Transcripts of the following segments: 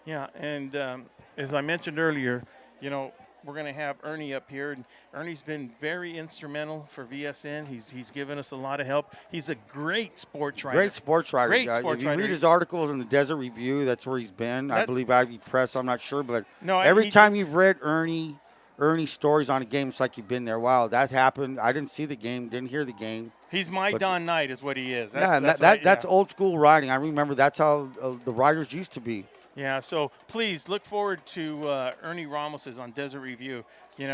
Yeah, and as I mentioned earlier, we're going to have Ernie up here, and Ernie's been very instrumental for VSN. He's given us a lot of help. He's a great sports writer. Great sports writer. Great If sports you read writer. his articles in the Desert Review, that's where he's been. I That believe Ivy Press, I'm not sure. But no, every time you've read Ernie's stories on a game, it's like you've been there. Wow, that happened. I didn't see the game, didn't hear the game. he's my But Don Knight is what he is. that's old school writing. I remember that's how the writers used to be. Yeah, so please look forward to Ernie Ramos's on Desert Review. He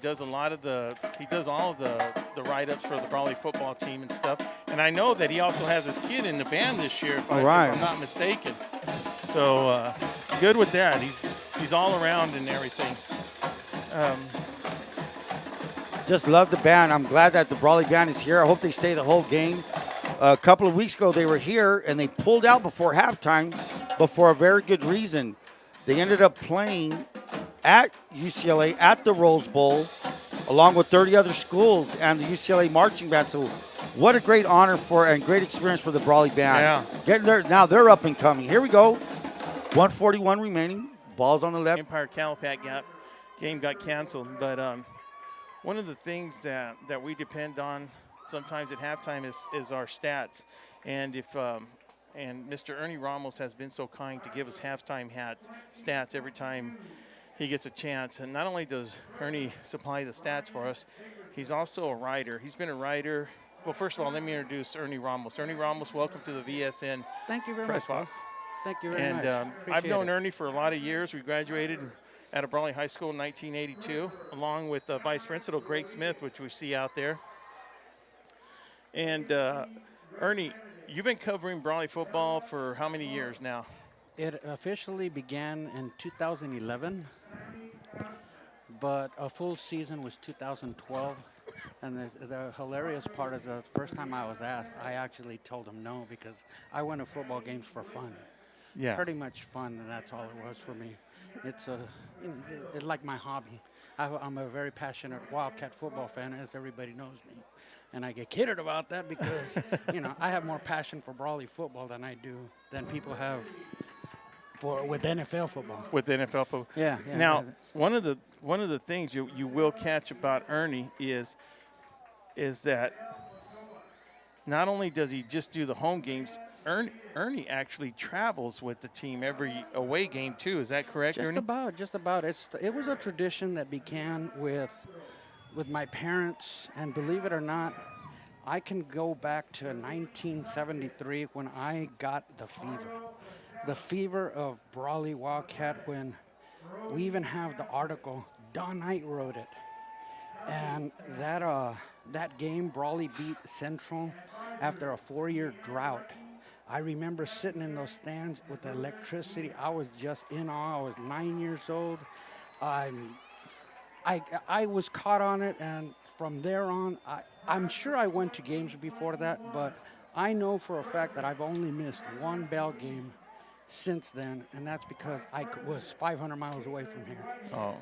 does a lot of he does all of the write-ups for the Brawley football team and stuff. And I know that he also has his kid in the band this year, if I'm not mistaken. So good with that. He's all around and everything. Just love the band. I'm glad that the Brawley band is here. I hope they stay the whole game. A couple of weeks ago, they were here, and they pulled out before halftime, but for a very good reason. They ended up playing at UCLA at the Rose Bowl, along with 30 other schools and the UCLA marching band. So what a great honor and great experience for the Brawley band. Yeah. Getting there, now they're up and coming. Here we go. 141 remaining. Ball's on the left. Empire Calipat game got canceled, but one of the things that we depend on sometimes at halftime is our stats. And and Mr. Ernie Ramos has been so kind to give us halftime stats every time he gets a chance. And not only does Ernie supply the stats for us, he's also a writer. He's been a writer. Well, first of all, let me introduce Ernie Ramos. Ernie Ramos, welcome to the VSN Thank you very Press much. Box. Thank you very much. And I've known it. Ernie for a lot of years. We graduated out of Brawley High School in 1982, along with Vice Principal Greg Smith, which we see out there. And Ernie, you've been covering Brawley football for how many years now? It officially began in 2011, but a full season was 2012. And the hilarious part is the first time I was asked, I actually told them no because I went to football games for fun. Yeah. Pretty much fun, and that's all it was for me. It's it's like my hobby. I'm a very passionate Wildcat football fan, as everybody knows me. And I get kidded about that because, I have more passion for Brawley football than people have with NFL football. With NFL football. Yeah. Now, one of the things you will catch about Ernie is that not only does he just do the home games, Ernie actually travels with the team every away game too. Is that correct, Ernie? Just about. It was a tradition that began with my parents, and believe it or not, I can go back to 1973 when I got the fever of Brawley Wildcat, when we even have the article, Don Knight wrote it. And that game, Brawley beat Central after a 4-year drought. I remember sitting in those stands with the electricity. I was just in awe. I was 9 years old. I was caught on it, and from there on, I'm sure I went to games before that, but I know for a fact that I've only missed one Bell game since then, and that's because I was 500 miles away from here. Oh,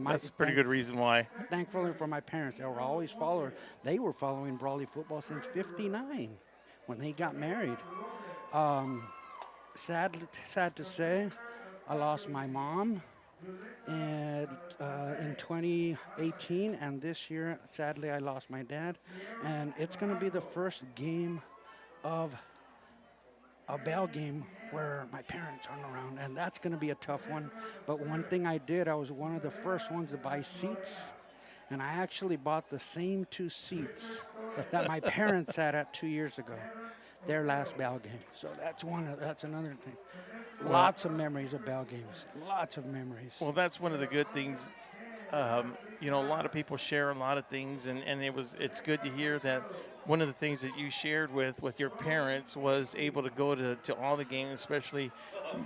that's a pretty good reason why. Thankfully for my parents, they were always followers. They were following Brawley football since '59 when they got married. Sad to say, I lost my mom in 2018, and this year, sadly, I lost my dad. And it's going to be the first game of a Bell game where my parents aren't around, and that's going to be a tough one. But one thing I did, I was one of the first ones to buy seats, and I actually bought the same 2 seats that my parents sat at 2 years ago, their last Bell game. So that's another thing. Lots of memories of Bell games. Lots of memories. Well, that's one of the good things. A lot of people share a lot of things, and it's good to hear that one of the things that you shared with your parents was able to go to all the games, especially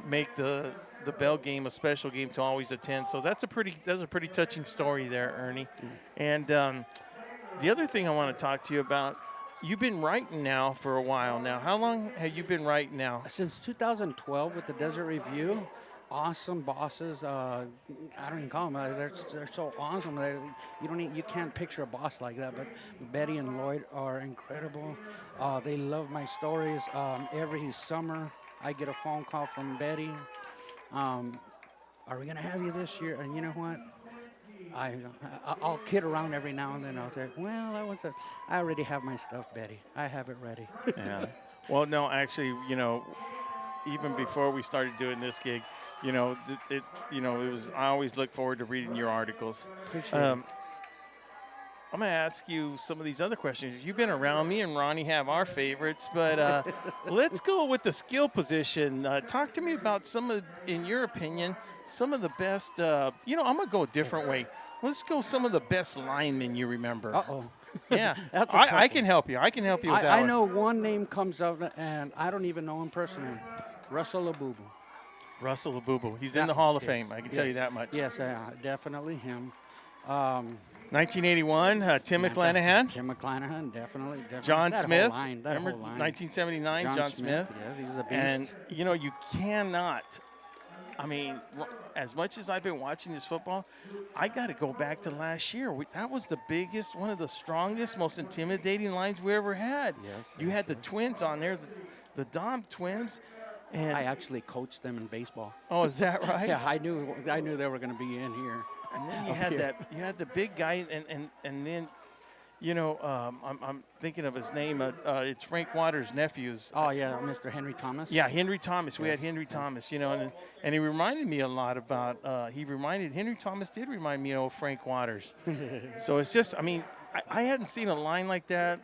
make the Bell game a special game to always attend. So that's a pretty touching story there, Ernie. And the other thing I want to talk to you about, you've been writing now for a while now. How long have you been writing now? Since 2012 with the Desert Review. Awesome bosses. I don't even call them. They're so awesome. You can't picture a boss like that. But Betty and Lloyd are incredible. They love my stories. Every summer I get a phone call from Betty. Are we going to have you this year? And you know what? I'll kid around every now and then. I'll say, well, I already have my stuff, Betty. I have it ready. Yeah. Well, no, actually, you know, even before we started doing this gig, you know, it was. I always look forward to reading your articles. Appreciate it. I'm going to ask you some of these other questions. You've been around. Me and Ronnie have our favorites, but let's go with the skill position. Talk to me about some of, in your opinion, some of the best. You know, I'm going to go a different way. Let's go some of the best linemen you remember. Uh-oh. Yeah, That's a tough I can help you. I can help you with that I one. know one name comes up, and I don't even know him personally. Russell Abubu. Russell Abubu. He's in the Hall of Fame. I can tell you Yes. that much. Yes, definitely him. 1981, Tim McClanahan. Tim McClanahan, definitely. John that Smith. Whole line, that Remember whole line. 1979, John Smith. Yeah, he's a beast. And, you know, you cannot, I mean, as much as I've been watching this football, I got to go back to last year. That was the biggest, one of the strongest, most intimidating lines we ever had. Yes, You had the twins on there, the Dom twins. And I actually coached them in baseball. oh, is that right? Yeah, I knew they were going to be in here. And then you had the big guy, and then, you know, I'm thinking of his name. It's Frank Waters' nephews. Oh yeah, Mr. Henry Thomas. Yeah, Henry Thomas. We had Henry Thomas, you know, and he reminded me a lot about. Henry Thomas did remind me of Frank Waters. So it's just, I mean, I hadn't seen a line like that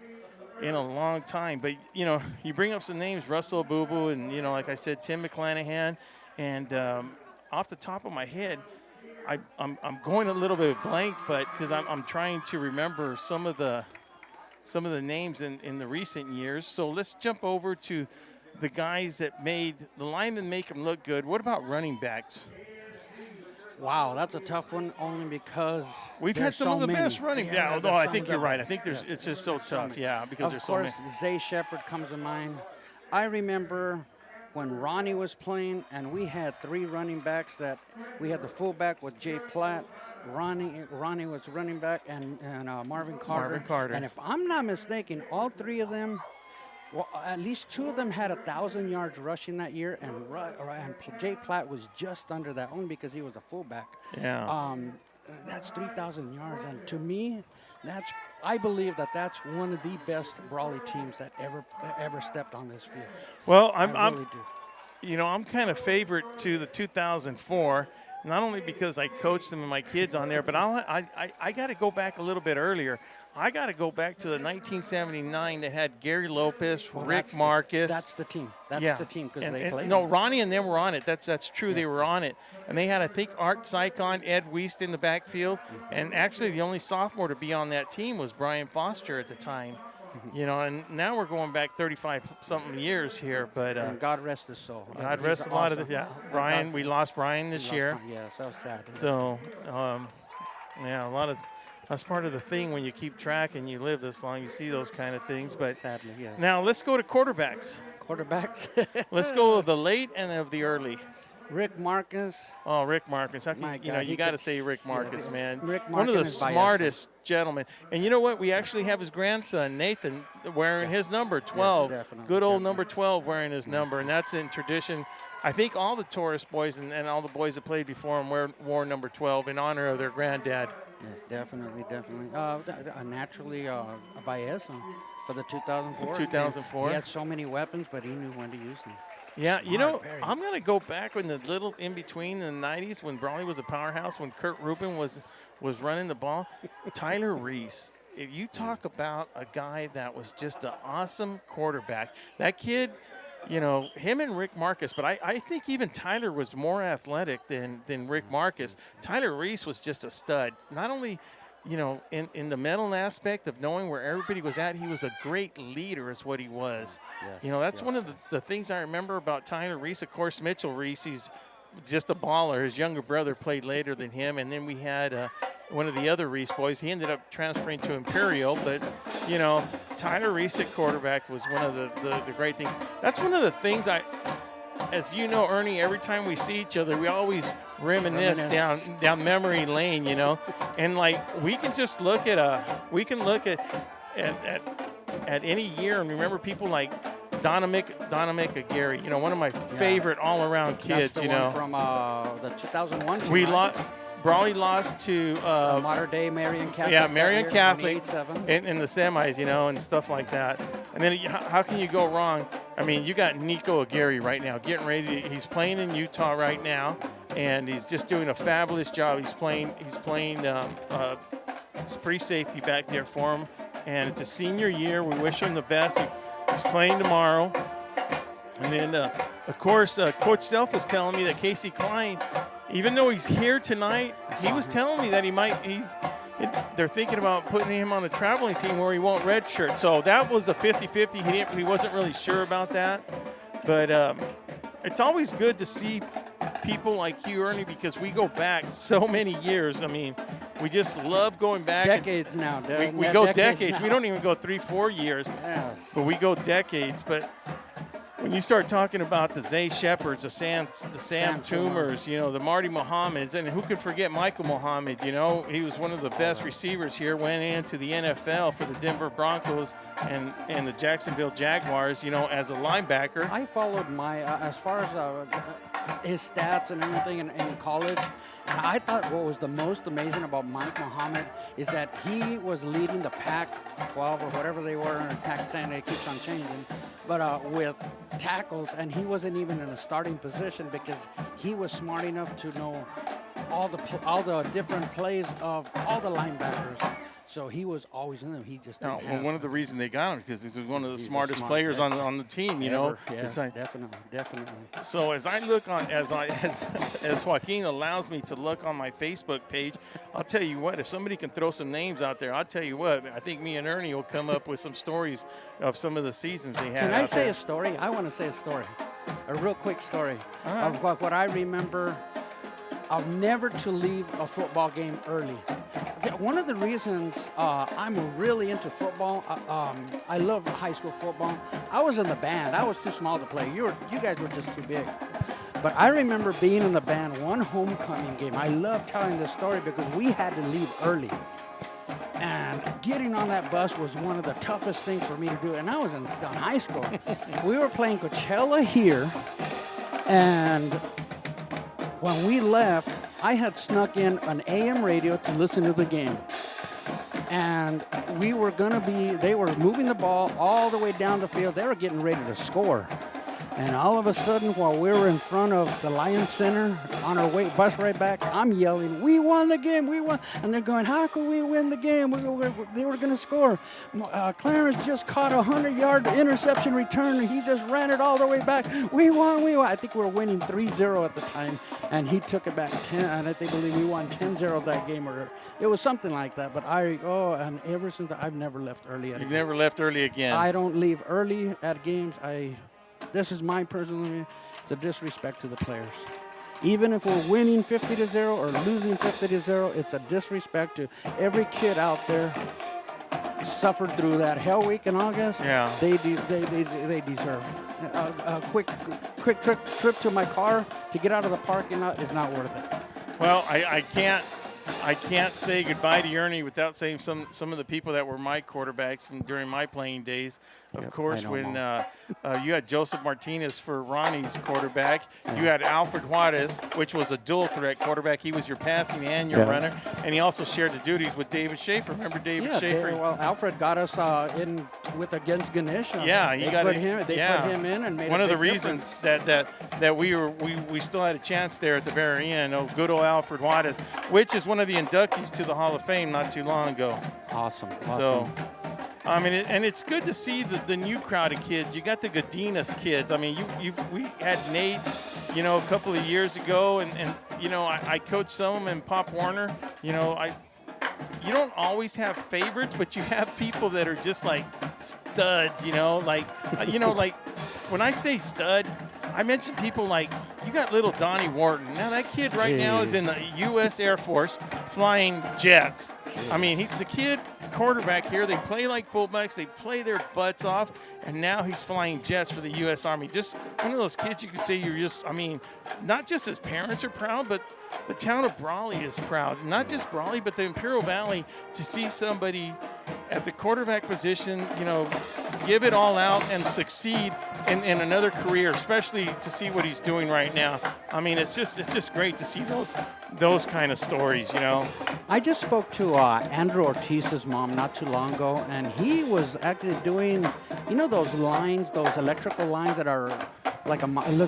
in a long time. But you know, you bring up some names, Russell Abubu, and you know, like I said, Tim McClanahan, and off the top of my head. I'm going a little bit blank, but because I'm trying to remember some of the names in the recent years. So let's jump over to the guys that made the linemen make them look good. What about running backs? Wow, that's a tough one only because We've had there's some so of the many. best running. Yeah, there's no, I some think of the you're right. I best. think Yes, it's just so tough. many. Yeah, because Of there's so course, many. Zay Shepard comes to mind. I remember when Ronnie was playing, and we had three running backs. That we had the fullback with Jay Platt, Ronnie was running back, and Marvin Carter. Marvin Carter. And if I'm not mistaken, all three of them, well, at least two of them had 1,000 yards rushing that year, and Jay Platt was just under that, only because he was a fullback. Yeah. That's 3,000 yards, and to me, I believe that's one of the best Brawley teams that ever stepped on this field. Well, I really do. You know, I'm kind of favorite to the 2004, not only because I coached them and my kids on there, but I got to go back a little bit earlier. I got to go back to the 1979 that had Gary Lopez, Rick Marcus. That's the team. That's the team because they played. No, Ronnie and them were on it. That's true. Yes. They were on it. And they had, I think, Art Sykon, Ed Wiest in the backfield. Mm-hmm. And actually the only sophomore to be on that team was Brian Foster at the time. Mm-hmm. You know, and now we're going back 35-something years here. But and God rest his soul. God rest a lot of the, Brian, we lost Brian this year. Yeah, so sad. So, yeah, a lot of... That's part of the thing when you keep track and you live this long. You see those kind of things. But sadly, yes. Now let's go to quarterbacks. Let's go of the late and of the early. Rick Marcus. Oh, Rick Marcus. You got to say Rick Marcus, man. Rick Marcus, one of the smartest gentlemen. And you know what? We actually have his grandson, Nathan, wearing his number, 12. Yes, Good old number 12 wearing his number. And that's in tradition. I think all the Torrez boys and all the boys that played before him wore number 12 in honor of their granddad. Yes, definitely. Naturally, Baez for the 2004. 2004. He had so many weapons, but he knew when to use them. Yeah, you know, I'm going to go back in the little in-between in the 90s when Brawley was a powerhouse, when Kurt Rubin was running the ball. Tyler Reese, if you talk about a guy that was just an awesome quarterback, that kid, you know, him and Rick Marcus, but I think even Tyler was more athletic than Rick Marcus. Tyler Reese was just a stud. Not only, you know, in the mental aspect of knowing where everybody was at, he was a great leader is what he was. Yes, you know, that's one of the things I remember about Tyler Reese. Of course, Mitchell Reese, he's just a baller. His younger brother played later than him. And then we had one of the other Reese boys. He ended up transferring to Imperial. But, you know, Tyler Reese at quarterback was one of the great things. That's one of the things as you know, Ernie, every time we see each other, we always reminisce down memory lane, you know. And, like, we can just look at any year and remember people like Donamick Aguirre, one of my favorite all-around kids. That's the one from the 2001 team. We right? lost. Brawley lost to modern day Marian Catholic. Yeah, Marian Catholic 28-7. in the semis, and stuff like that. And then how can you go wrong? I mean, you got Nico Aguirre right now getting ready. He's playing in Utah right now, and he's just doing a fabulous job. He's playing free safety back there for him, and it's a senior year. We wish him the best. He's playing tomorrow. And then, of course, Coach Self was telling me that Casey Klein, even though he's here tonight, he was telling me that they're thinking about putting him on a traveling team where he won't redshirt. So that was a 50-50. He wasn't really sure about that. But it's always good to see people like you, Ernie, because we go back so many years. I mean, we just love going back. Decades now, dude. We go decades. We don't even go 3-4 years. Yes. But we go decades. But when you start talking about the Zay Shepherds, the Sam Toomers, the Marty Muhammads, and who could forget Michael Muhammad? He was one of the best receivers here, went into the NFL for the Denver Broncos and the Jacksonville Jaguars, as a linebacker. I followed as far as his stats and everything in college. And I thought what was the most amazing about Mike Muhammad is that he was leading the Pac-12 or whatever they were in Pac-10. It keeps on changing. But with tackles, and he wasn't even in a starting position because he was smart enough to know all the different plays of all the linebackers. So he was always in them. He just didn't have one of the reasons they got him because he was one of the smartest players on the team. Yes, definitely. So as I look on, as Joaquin allows me to look on my Facebook page, I'll tell you what. If somebody can throw some names out there, I'll tell you what. I think me and Ernie will come up with some stories of some of the seasons they had. Can I say a story? I want to say a story, a real quick story of what I remember. Of never to leave a football game early. One of the reasons I'm really into football, I love high school football. I was in the band. I was too small to play. You guys were just too big. But I remember being in the band one homecoming game. I love telling this story because we had to leave early. And getting on that bus was one of the toughest things for me to do. And I was in high school. We were playing Coachella here, and when we left, I had snuck in an AM radio to listen to the game. And they were moving the ball all the way down the field. They were getting ready to score. And all of a sudden, while we were in front of the Lions Center on our bus right back, I'm yelling, "We won the game, we won." And they're going, "How can we win the game? They were going to score. Clarence just caught a 100-yard interception return, and he just ran it all the way back. We won. I think we were winning 3-0 at the time, and he took it back 10, and I believe we won 10-0 that game, or it was something like that. But and ever since I've never left early. You've never left early again. I don't leave early at games. This is my personal opinion. It's a disrespect to the players. Even if we're winning 50-0 or losing 50-0, it's a disrespect to every kid out there suffered through that hell week in August. Yeah. They deserve a quick trip to my car to get out of the parking lot is not worth it. Well, I can't say goodbye to Ernie without saying some of the people that were my quarterbacks during my playing days. Of course, when you had Joseph Martinez for Ronnie's quarterback, you had Alfred Juarez, which was a dual threat quarterback. He was your passing and your runner, and he also shared the duties with David Schaefer. Remember David Schaefer? Alfred got us in against Ganesh. Yeah, they put him in and made one a of the big reasons difference. that we still had a chance there at the very end. Oh, good old Alfred Juarez, which is one of the inductees to the Hall of Fame not too long ago. Awesome. So. I mean, and it's good to see the new crowd of kids. You got the Godinez kids. I mean, we had Nate, a couple of years ago, and I coached some of them in Pop Warner. You don't always have favorites, but you have people that are just like studs. Like when I say stud, I mention people like you got little Donnie Wharton. Now that kid right now is in the U.S. Air Force flying jets. I mean, the kid quarterback here, they play like fullbacks, they play their butts off, and now he's flying jets for the U.S. Army. Just one of those kids you can say not just his parents are proud, but the town of Brawley is proud. Not just Brawley, but the Imperial Valley, to see somebody at the quarterback position, you know, give it all out and succeed in another career, especially to see what he's doing right now. I mean, it's just great to see those kind of stories, you know. I just spoke to Andrew Ortiz's mom not too long ago, and he was actually doing, you know, those lines, those electrical lines that are like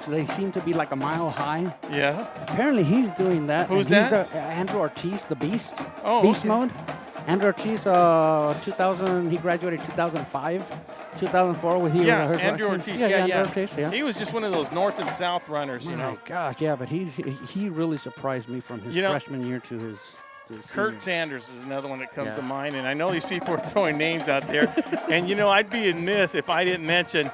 they seem to be like a mile high. Yeah. Apparently, he's doing that. Who's and that? Andrew Ortiz, the Beast. Oh, Beast okay. mode. Andrew Ortiz, 2000. He graduated 2005, 2004 with he. Andrew Ortiz. Andrew Ortiz, yeah. He was just one of those north and south runners, you know. My gosh, yeah, but he really surprised me from his freshman year to his. Kurt Sanders is another one that comes to Yeah. mind, and I know these people are throwing names out there. And, you know, I'd be amiss if I didn't mention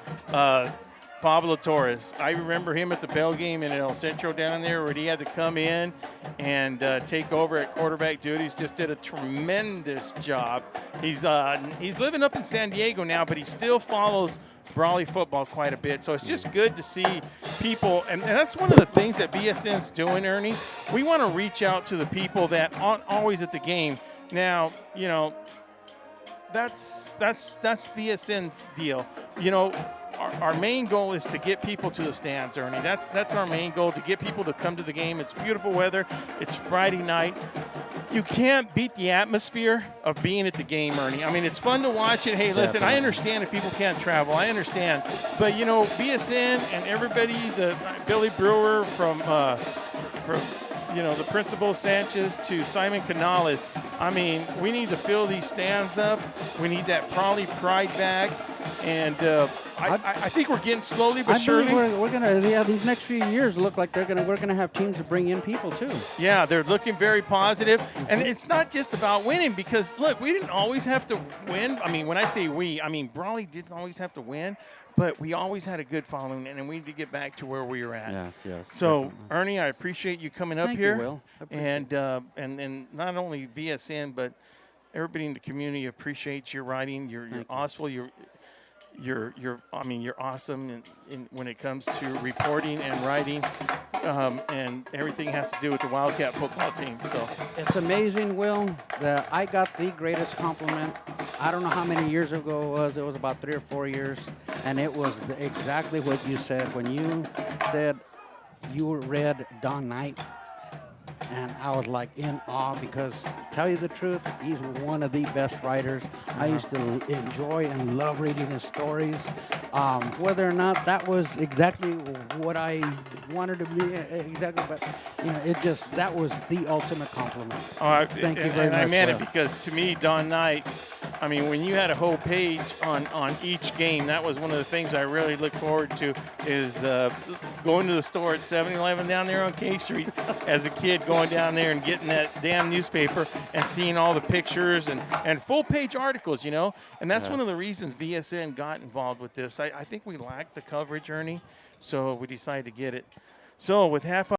Pablo Torrez. I remember him at the Bell game in El Centro down there where he had to come in and take over at quarterback duties. Just did a tremendous job. He's living up in San Diego now, but he still follows Brawley football quite a bit. So it's just good to see people, and that's one of the things that BSN's doing, Ernie. We want to reach out to the people that aren't always at the game. Now, you know, that's BSN's deal. You know, our main goal is to get people to the stands, Ernie. That's our main goal, to get people to come to the game. It's beautiful weather. It's Friday night. You can't beat the atmosphere of being at the game, Ernie. I mean, it's fun to watch it. Hey, listen, I understand if people can't travel. I understand. But, you know, BSN and everybody, the Billy Brewer from you know, the Principal Sanchez to Simon Canales, I mean, we need to fill these stands up. We need that Brawley pride back. And I think we're getting slowly but surely. We're gonna these next few years look like we're gonna have teams to bring in people too. Yeah, they're looking very positive, and it's not just about winning, because look, we didn't always have to win. I mean, when I say we, I mean Brawley didn't always have to win, but we always had a good following, and we need to get back to where we were at. Yes. So, definitely. Ernie, I appreciate you coming up Thank here. you, Will. I appreciate And not only BSN, but everybody in the community appreciates your writing. You're awesome. You're awesome when it comes to reporting and writing, and everything has to do with the Wildcat football team. So It's amazing, Will, that I got the greatest compliment. I don't know how many years ago it was. It was about 3 or 4 years, and it was exactly what you said when you said you read Don Knight. And I was like in awe, because to tell you the truth, he's one of the best writers. I used to enjoy and love reading his stories. Whether or not that was exactly what I wanted to be, exactly, but you know, that was the ultimate compliment. Thank you very much. And I meant it Will. because to me, Don Knight, I mean, when you had a whole page on each game, that was one of the things I really look forward to, is going to the store at 7-Eleven down there on K Street as a kid, going down there and getting that damn newspaper and seeing all the pictures and full page articles, you know. And that's one of the reasons VSN got involved with this. I think we lacked the coverage, Ernie, so we decided to get it. So with half